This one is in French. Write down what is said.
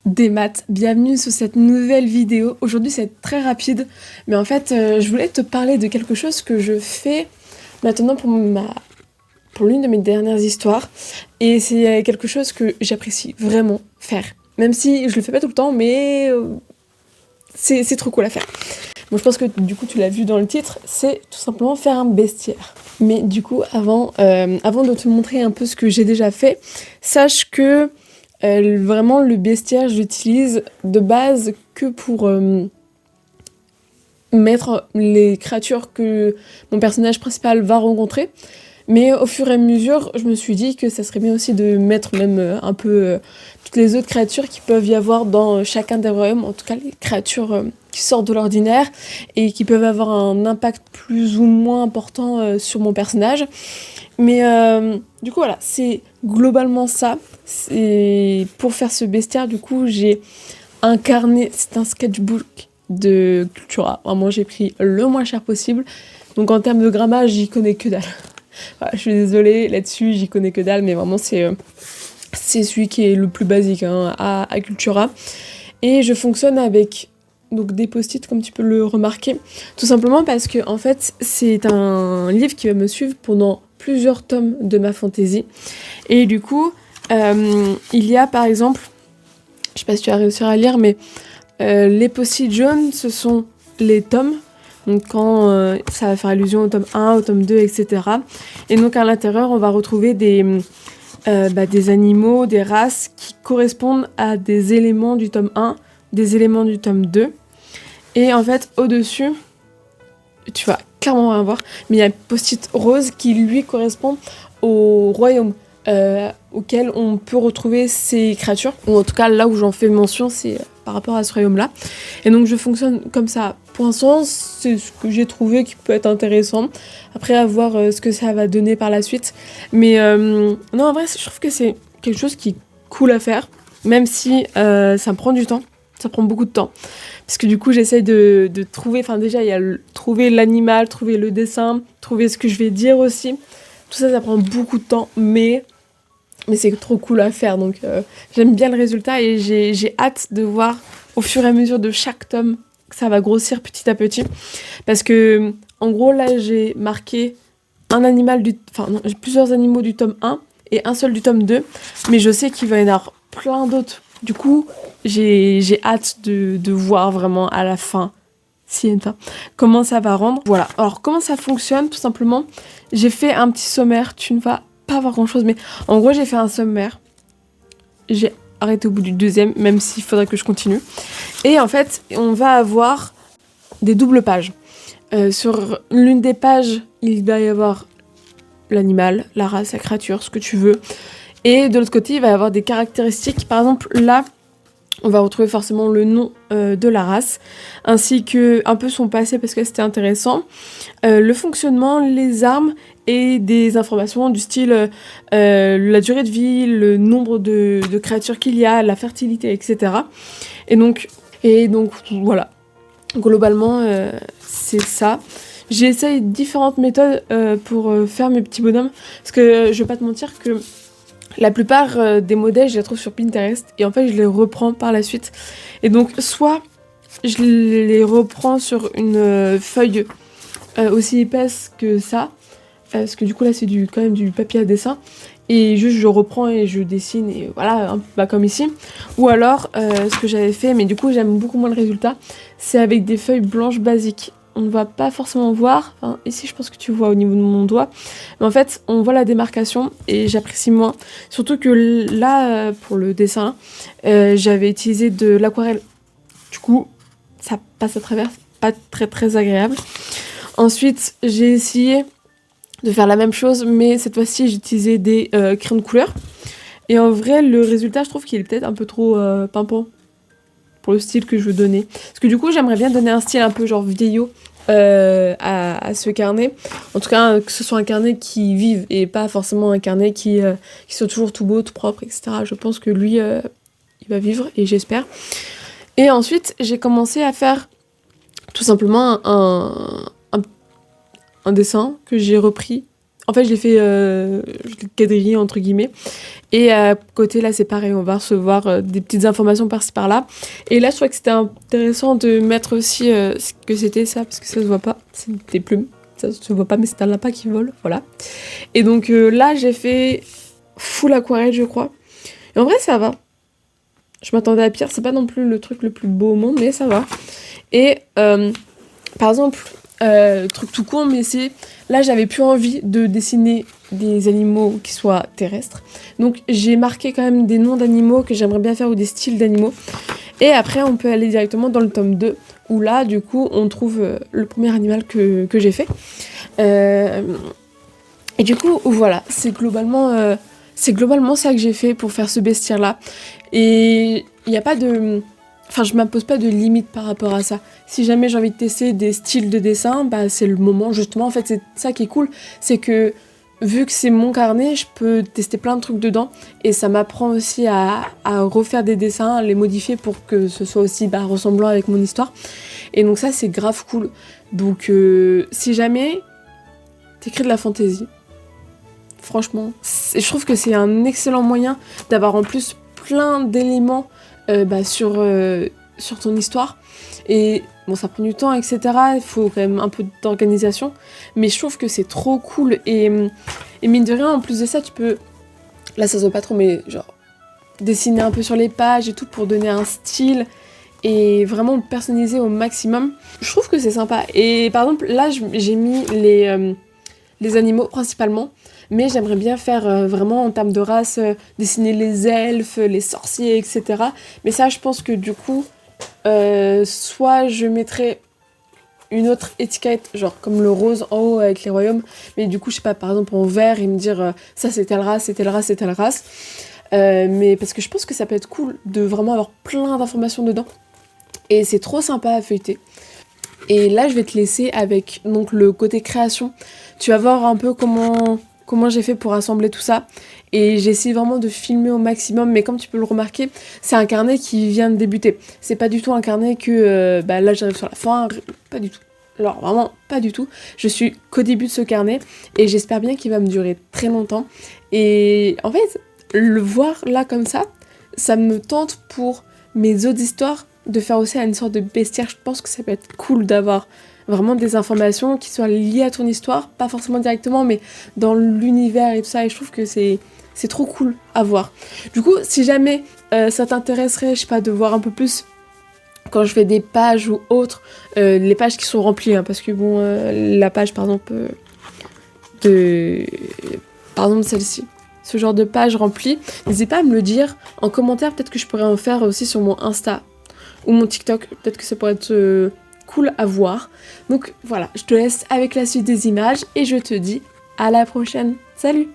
Des maths, bienvenue sur cette nouvelle vidéo. Aujourd'hui c'est très rapide, mais en fait je voulais te parler de quelque chose que je fais maintenant pour l'une de mes dernières histoires. Et c'est quelque chose que j'apprécie vraiment faire. Même si je le fais pas tout le temps, mais c'est trop cool à faire. Bon, je pense que du coup tu l'as vu dans le titre, c'est tout simplement faire un bestiaire. Mais du coup avant de te montrer un peu ce que j'ai déjà fait, sache que vraiment, le bestiaire, je l'utilise de base que pour mettre les créatures que mon personnage principal va rencontrer. Mais au fur et à mesure, je me suis dit que ça serait bien aussi de mettre même un peu toutes les autres créatures qui peuvent y avoir dans chacun des royaumes, en tout cas les créatures qui sortent de l'ordinaire et qui peuvent avoir un impact plus ou moins important sur mon personnage. Mais du coup voilà, c'est globalement ça. C'est pour faire ce bestiaire, du coup j'ai un carnet, c'est un sketchbook de Cultura. Vraiment j'ai pris le moins cher possible. Donc en termes de grammage, j'y connais que dalle. Voilà, je suis désolée là-dessus, j'y connais que dalle, mais vraiment c'est celui qui est le plus basique hein, à Cultura. Et je fonctionne avec donc des post-it comme tu peux le remarquer, tout simplement parce que en fait c'est un livre qui va me suivre pendant plusieurs tomes de ma fantaisie. Et du coup, il y a par exemple, je sais pas si tu vas réussir à lire, mais les post-it jaunes, ce sont les tomes. Donc quand ça va faire allusion au tome 1, au tome 2, etc. Et donc à l'intérieur, on va retrouver des animaux, des races qui correspondent à des éléments du tome 1, des éléments du tome 2. Et en fait, au-dessus, tu vas clairement rien voir, mais il y a un post-it rose qui lui correspond au royaume auquel on peut retrouver ces créatures, ou en tout cas là où j'en fais mention, c'est par rapport à ce royaume-là. Et donc je fonctionne comme ça. Pour l'instant, c'est ce que j'ai trouvé qui peut être intéressant. Après, à voir ce que ça va donner par la suite. Mais non, en vrai, je trouve que c'est quelque chose qui est cool à faire, même si ça me prend du temps. Ça prend beaucoup de temps. Parce que du coup, j'essaye de trouver... Enfin, déjà, il y a trouver l'animal, trouver le dessin, trouver ce que je vais dire aussi. Tout ça, ça prend beaucoup de temps, mais c'est trop cool à faire. Donc, j'aime bien le résultat et j'ai hâte de voir au fur et à mesure de chaque tome que ça va grossir petit à petit. Parce que, en gros, là, j'ai marqué un animal j'ai plusieurs animaux du tome 1 et un seul du tome 2. Mais je sais qu'il va y en avoir plein d'autres. Du coup, j'ai hâte de voir vraiment à la fin, s'il y a une fin, comment ça va rendre. Voilà. Alors, comment ça fonctionne, tout simplement, j'ai fait un petit sommaire. Tu ne vas pas voir grand chose, mais en gros, j'ai fait un sommaire. J'ai arrêté au bout du deuxième, même s'il faudrait que je continue. Et en fait, on va avoir des doubles pages. Sur l'une des pages, il va y avoir l'animal, la race, la créature, ce que tu veux. Et de l'autre côté, il va y avoir des caractéristiques. Par exemple, là, on va retrouver forcément le nom de la race, ainsi que un peu son passé, parce que c'était intéressant. Le fonctionnement, les armes et des informations du style la durée de vie, le nombre de créatures qu'il y a, la fertilité, etc. Et donc voilà. Globalement, c'est ça. J'essaye différentes méthodes pour faire mes petits bonhommes, parce que je vais pas te mentir que la plupart des modèles, je les trouve sur Pinterest et en fait, je les reprends par la suite. Et donc, soit je les reprends sur une feuille aussi épaisse que ça, parce que du coup, là, c'est quand même du papier à dessin. Et juste, je reprends et je dessine, et voilà, comme ici. Ou alors, ce que j'avais fait, mais du coup, j'aime beaucoup moins le résultat, c'est avec des feuilles blanches basiques. On ne va pas forcément voir. Enfin, ici, je pense que tu vois au niveau de mon doigt. Mais en fait, on voit la démarcation et j'apprécie moins. Surtout que là, pour le dessin, j'avais utilisé de l'aquarelle. Du coup, ça passe à travers. Pas très très agréable. Ensuite, j'ai essayé de faire la même chose, mais cette fois-ci, j'ai utilisé des crayons de couleur. Et en vrai, le résultat, je trouve qu'il est peut-être un peu trop pimpant pour le style que je veux donner. Parce que du coup, j'aimerais bien donner un style un peu genre vieillot à ce carnet. En tout cas, que ce soit un carnet qui vive et pas forcément un carnet qui soit toujours tout beau, tout propre, etc. Je pense que lui, il va vivre et j'espère. Et ensuite, j'ai commencé à faire tout simplement un dessin que j'ai repris En fait, je l'ai quadrillé entre guillemets. Et à côté, là, c'est pareil, on va recevoir des petites informations par-ci par-là. Et là, je trouvais que c'était intéressant de mettre aussi ce que c'était ça, parce que ça se voit pas, c'est des plumes. Ça se voit pas, mais c'est un lapin qui vole, voilà. Et donc là, j'ai fait full aquarelle, je crois. Et en vrai, ça va. Je m'attendais à pire, c'est pas non plus le truc le plus beau au monde, mais ça va. Et par exemple, truc tout con, mais c'est... Là, j'avais plus envie de dessiner des animaux qui soient terrestres. Donc, j'ai marqué quand même des noms d'animaux que j'aimerais bien faire ou des styles d'animaux. Et après, on peut aller directement dans le tome 2, où là, du coup, on trouve le premier animal que j'ai fait. Et du coup, voilà, c'est globalement ça que j'ai fait pour faire ce bestiaire-là. Et il n'y a pas de... Enfin, je m'impose pas de limite par rapport à ça. Si jamais j'ai envie de tester des styles de dessin, bah c'est le moment justement. En fait, c'est ça qui est cool, c'est que vu que c'est mon carnet, je peux tester plein de trucs dedans et ça m'apprend aussi à refaire des dessins, à les modifier pour que ce soit aussi ressemblant avec mon histoire. Et donc ça, c'est grave cool. Donc si jamais t'écris de la fantaisie, franchement, je trouve que c'est un excellent moyen d'avoir en plus plein d'éléments sur ton histoire. Et bon, ça prend du temps, etc. Il faut quand même un peu d'organisation. Mais je trouve que c'est trop cool. Et mine de rien, en plus de ça, tu peux... Là, ça se voit pas trop, mais genre... dessiner un peu sur les pages et tout pour donner un style. Et vraiment le personnaliser au maximum. Je trouve que c'est sympa. Et par exemple, là, j'ai mis les animaux principalement. Mais j'aimerais bien faire vraiment en termes de race, dessiner les elfes, les sorciers, etc. Mais ça, je pense que du coup, soit je mettrais une autre étiquette, genre comme le rose en haut avec les royaumes, mais du coup, je sais pas, par exemple en vert et me dire ça c'est telle race, c'est telle race, c'est telle race. Mais parce que je pense que ça peut être cool de vraiment avoir plein d'informations dedans. Et c'est trop sympa à feuilleter. Et là, je vais te laisser avec donc, le côté création. Tu vas voir un peu comment j'ai fait pour assembler tout ça. Et j'essaie vraiment de filmer au maximum, mais comme tu peux le remarquer, c'est un carnet qui vient de débuter. C'est pas du tout un carnet que là j'arrive sur la fin, pas du tout. Alors vraiment pas du tout. Je suis qu'au début de ce carnet et j'espère bien qu'il va me durer très longtemps. Et en fait, le voir là comme ça me tente pour mes autres histoires de faire aussi une sorte de bestiaire. Je pense que ça peut être cool d'avoir vraiment des informations qui soient liées à ton histoire, pas forcément directement, mais dans l'univers et tout ça, et je trouve que c'est trop cool à voir. Du coup, si jamais ça t'intéresserait, je sais pas, de voir un peu plus quand je fais des pages ou autres, les pages qui sont remplies, hein, parce que bon, la page par exemple celle-ci, ce genre de page remplie, n'hésitez pas à me le dire en commentaire, peut-être que je pourrais en faire aussi sur mon Insta ou mon TikTok, peut-être que ça pourrait être cool à voir. Donc voilà, je te laisse avec la suite des images et je te dis à la prochaine. Salut!